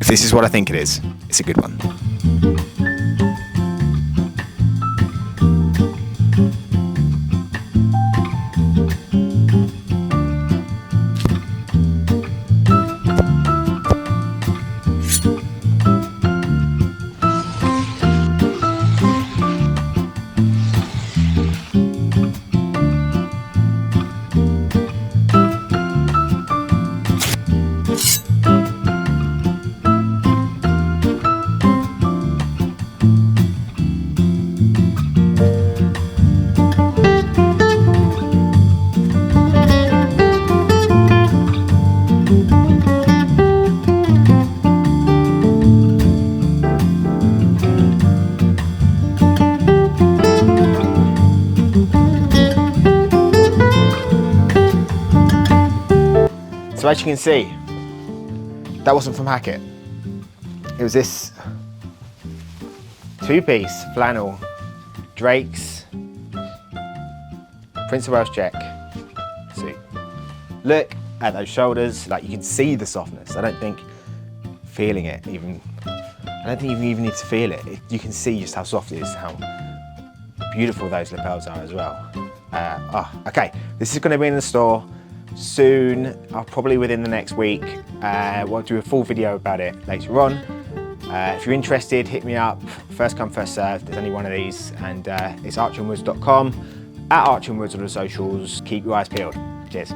If this is what I think it is, it's a good one. So as you can see, that wasn't from Hackett. It was this two-piece flannel Drake's Prince of Wales check suit. Look at those shoulders, like you can see the softness. I don't think feeling it even, I don't think you even need to feel it. You can see just how soft it is, how beautiful those lapels are as well. Okay, this is gonna be in the store soon, probably within the next week. We'll do a full video about it later on. If you're interested, hit me up. First come, first served. There's only one of these, and it's archeryandwoods.com, at archeryandwoods on the socials. Keep your eyes peeled. Cheers.